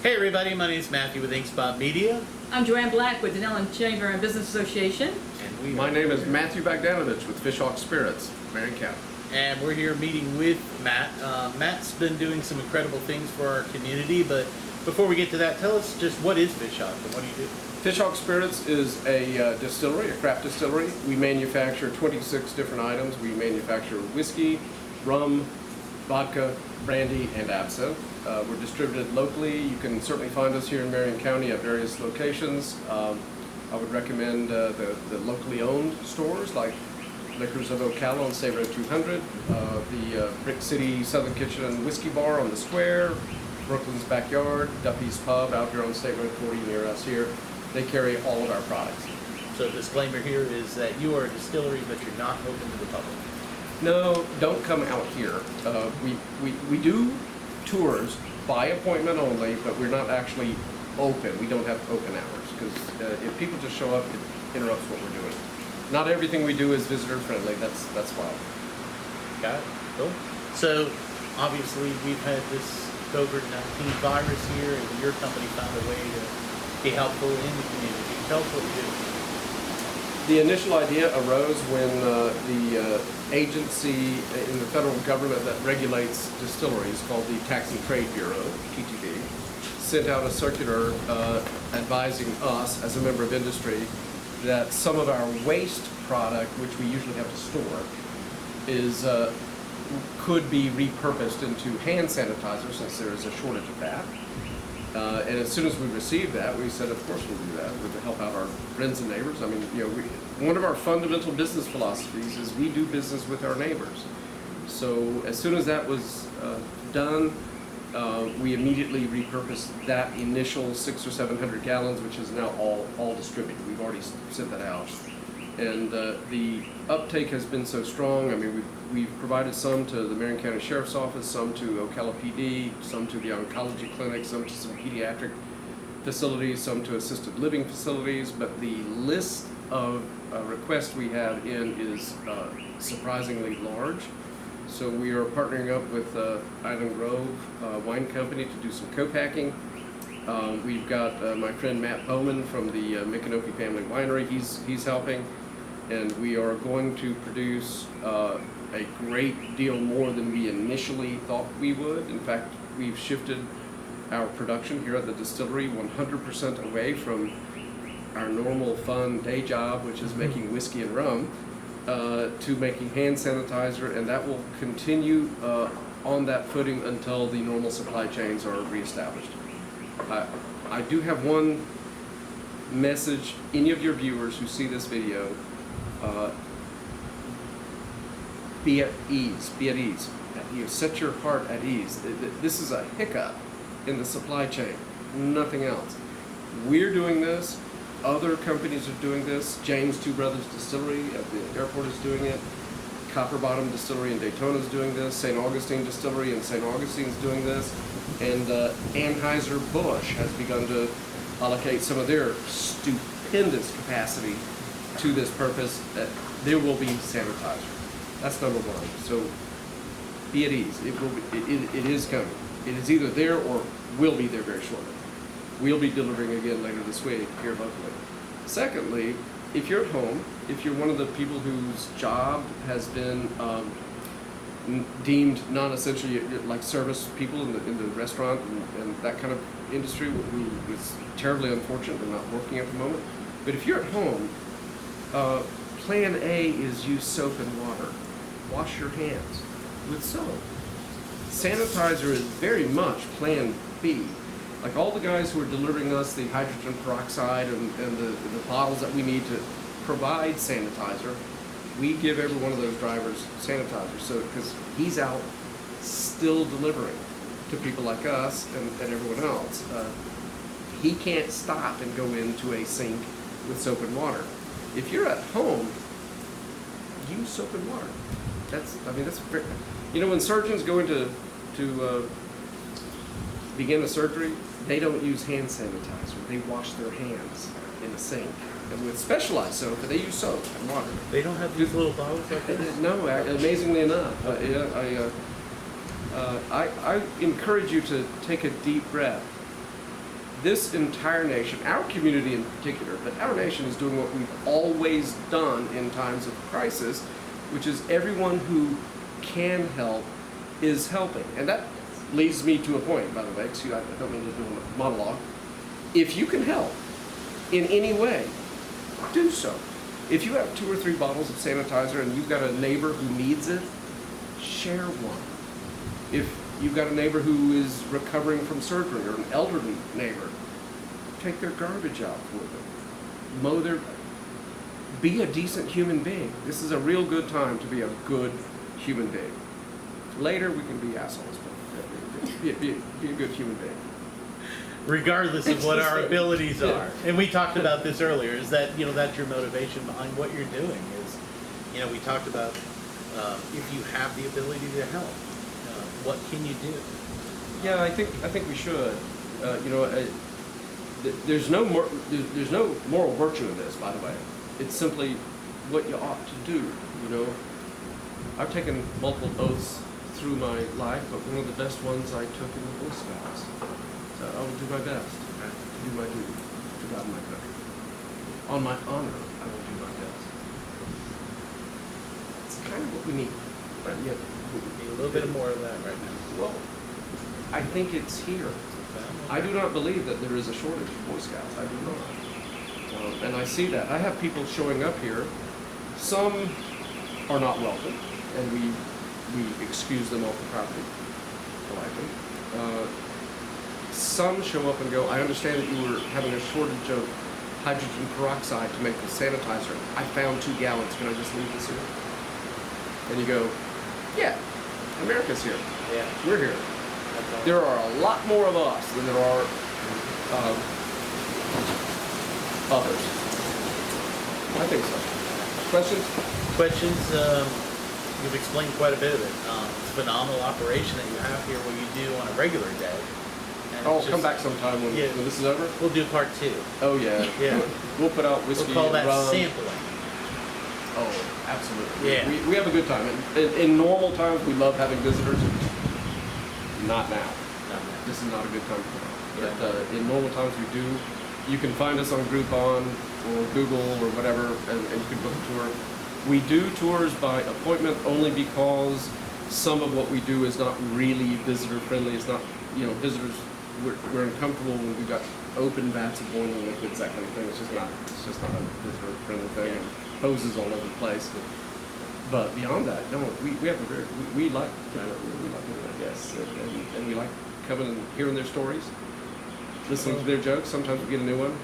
Hey everybody, my name is Matthew with InkSpot Media. I'm Joanne Black with Denellen Chamber and Business Association. And My name is Matthew Bogdanovich with Fishhawk Spirits, Marion County. And we're here meeting with Matt. Matt's been doing some incredible things for our community, but before we get to that, tell us just what is Fishhawk and what do you do? Fishhawk Spirits is a distillery, a craft distillery. We manufacture 26 different items. We manufacture whiskey, rum, vodka, brandy, and absinthe. We're distributed locally. You can certainly find us here in Marion County at various locations. I would recommend the locally owned stores like Liquors of Ocala on State Road 200, the Brick City Southern Kitchen and Whiskey Bar on the Square, Brooklyn's Backyard, Duffy's Pub out here on State Road 40 near us here. They carry all of our products. So the disclaimer here is that you are a distillery, but you're not open to the public. No, don't come out here. We do tours by appointment only, but we're not actually open. We don't have open hours because if people just show up, it interrupts what we're doing. Not everything we do is visitor friendly. That's why. Got it? Cool. So obviously we've had this COVID-19 virus here, and your company found a way to be helpful in the community. Tell us what you do. The initial idea arose when the agency in the federal government that regulates distilleries, called the Tax and Trade Bureau, TTB, sent out a circular advising us as a member of industry that some of our waste product, which we usually have to store, could be repurposed into hand sanitizer since there is a shortage of that. And as soon as we received that, we said, of course we'll do that. We're to help out our friends and neighbors. I mean, one of our fundamental business philosophies is we do business with our neighbors. So as soon as that was done, we immediately repurposed that initial 600 or 700 gallons, which is now all distributed. We've already sent that out. And the uptake has been so strong. I mean, we've provided some to the Marion County Sheriff's Office, some to Ocala PD, some to the oncology clinic, some to some pediatric facilities, some to assisted living facilities. But the list of requests we have in is surprisingly large. So we are partnering up with Island Grove Wine Company to do some co-packing. We've got my friend Matt Bowman from the Micanopy Family Winery. He's helping. And we are going to produce a great deal more than we initially thought we would. In fact, we've shifted our production here at the distillery 100% away from our normal fun day job, which is making whiskey and rum, to making hand sanitizer, and that will continue on that footing until the normal supply chains are reestablished. I do have one message. Any of your viewers who see this video, be at ease. Be at ease. Set your heart at ease. This is a hiccup in the supply chain, nothing else. We're doing this. Other companies are doing this. James Two Brothers Distillery at the airport is doing it. Copper Bottom Distillery in Daytona is doing this. St. Augustine Distillery in St. Augustine is doing this. And Anheuser-Busch has begun to allocate some of their stupendous capacity to this purpose. There will be sanitizer. That's number one. So be at ease. It is coming. It is either there or will be there very shortly. We'll be delivering again later this week here locally. Secondly, if you're at home, if you're one of the people whose job has been deemed non-essential, like service people in the restaurant and that kind of industry, who is terribly unfortunate and not working at the moment. But if you're at home, plan A is use soap and water. Wash your hands with soap. Sanitizer is very much plan B. Like all the guys who are delivering us the hydrogen peroxide and the bottles that we need to provide sanitizer, we give every one of those drivers sanitizer. So because he's out still delivering to people like us and everyone else, he can't stop and go into a sink with soap and water. If you're at home, use soap and water. That's very, when surgeons go into begin a surgery, they don't use hand sanitizer. They wash their hands in a sink. And with specialized soap, they use soap and water. They don't have these little bottles like that? No, amazingly enough. I encourage you to take a deep breath this entire nation, our community in particular, but our nation is doing what we've always done in times of crisis, which is everyone who can help is helping. And that leads me to a point, by the way, excuse me, I don't mean to do a monologue. If you can help in any way, do so. If you have 2 or 3 bottles of sanitizer and you've got a neighbor who needs it, share one. If you've got a neighbor who is recovering from surgery or an elderly neighbor, take their garbage out for them. Be a decent human being. This is a real good time to be a good human being. Later we can be assholes, but be a good human being. Regardless of what our abilities are. And we talked about this earlier, is that, that's your motivation behind what you're doing is, we talked about if you have the ability to help, what can you do? Yeah, I think we should. There's no moral virtue in this, by the way. It's simply what you ought to do. I've taken multiple oaths through my life, but one of the best ones I took in the Boy Scouts. So I will do my best to do my duty to God and my country. On my honor, I will do my best. It's kind of what we need. But yet, We need a little bit more of that right now. well, I think it's here. I do not believe that there is a shortage of Boy Scouts. I do not. And I see that. I have people showing up here. Some are not welcome, and we excuse them off the property politely. Some show up and go, I understand that you were having a shortage of hydrogen peroxide to make the sanitizer. I found 2 gallons. Can I just leave this here? And you go, yeah, America's here. Yeah. We're here. There are a lot more of us than there are others. I think so. Questions? You've explained quite a bit of it. It's a phenomenal operation that you have here, what you do on a regular day. And Oh, it's come just- back sometime when this is over. We'll do part 2. Oh yeah. Yeah. We'll put out whiskey We'll call that and rum. sampling. Oh, absolutely. Yeah. We have a good time. In normal times, we love having visitors. Not now. This is not a good time for that. But in normal times, we do. You can find us on Groupon or Google or whatever, and you can book a tour. We do tours by appointment only because some of what we do is not really visitor friendly. It's not, visitors. We're uncomfortable when we've got open vats of boiling liquids, that kind of thing. It's just not a visitor friendly thing. Yeah. And hoses all over the place. But beyond that, no, we have a very we like doing that, yes, and we like coming and hearing their stories, listening to their jokes. Sometimes we get a new one,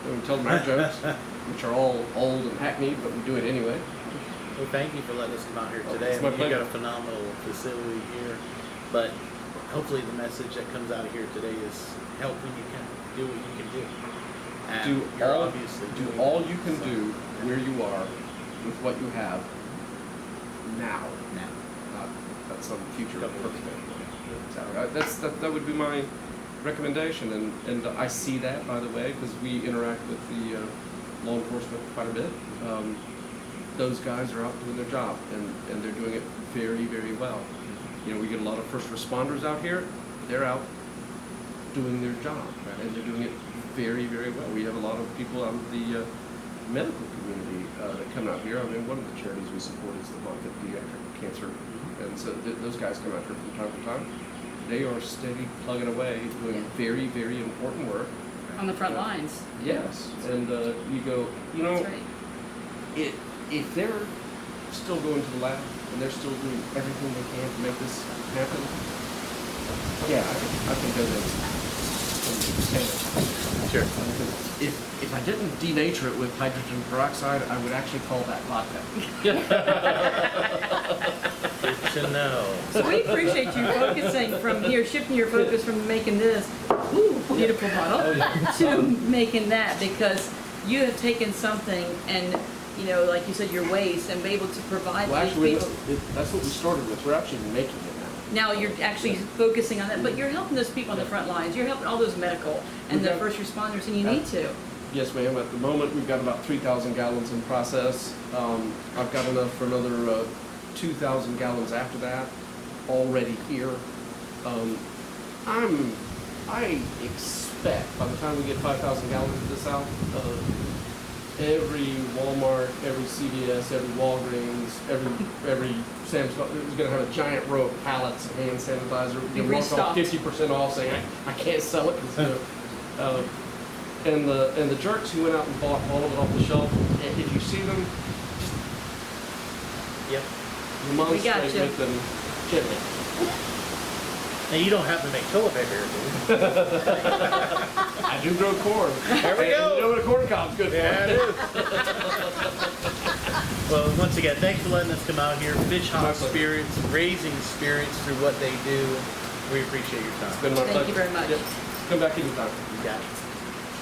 and we tell them our jokes, which are all old and hackneyed, but we do it anyway. Well, thank you for letting us come out here Oh, today. it's my You've got pleasure. a phenomenal facility here, but hopefully the message that comes out of here today is help when you can, do what you can do. And you're obviously do doing all it, you can so- do where you are with what you have now, Now. not some future Yeah, perfect. perfect. That would be my recommendation, and I see that, by the way, because we interact with the law enforcement quite a bit. Those guys are out doing their job, and they're doing it very, very well. We get a lot of first responders out here. They're out doing their job, and they're doing it very, very well. We have a lot of people out of the medical community that come out here. I mean, one of the charities we support is the Monica Pediatric Cancer, and so those guys come out here from time to time. They are steady plugging away, doing very, very important work. On the front lines. Yes, and you go, That's right. if they're still going to the lab and they're still doing everything they can to make this happen, yeah, I can go there. Sure. If I didn't denature it with hydrogen peroxide, I would actually call that vodka. Good to know. So we appreciate you focusing from here, shifting your focus from making this beautiful bottle to making that, because you have taken something and, like you said, your waste, and be able to provide Well, these actually, people. that's what we started with. We're actually making it now. Now you're actually focusing on that, but you're helping those people on the front lines. You're helping all those medical and the first responders, and you need to. Yes, ma'am. At the moment, we've got about 3,000 gallons in process. I've got enough for another 2,000 gallons after that, already here. I expect bet, by the time we get 5,000 gallons of this out, every Walmart, every CVS, every Walgreens, every Sam's Club is going to have a giant row of pallets of hand sanitizer. Be Marked off restocked. 50% off, saying I can't sell it because and the jerks who went out and bought all of it off the shelf, if you see them, Yep. demonstrate We got you. with them gently. Now you don't have to make toilet paper, do you? I do grow corn. There we And go. you know what a corn cob's good for. Yeah, it is. Well, once again, thanks for letting us come out here, fish My hop pleasure. spirits, raising spirits through what they do. We appreciate your time. It's been my Thank pleasure. you very much. Yep. Come back anytime. You got it.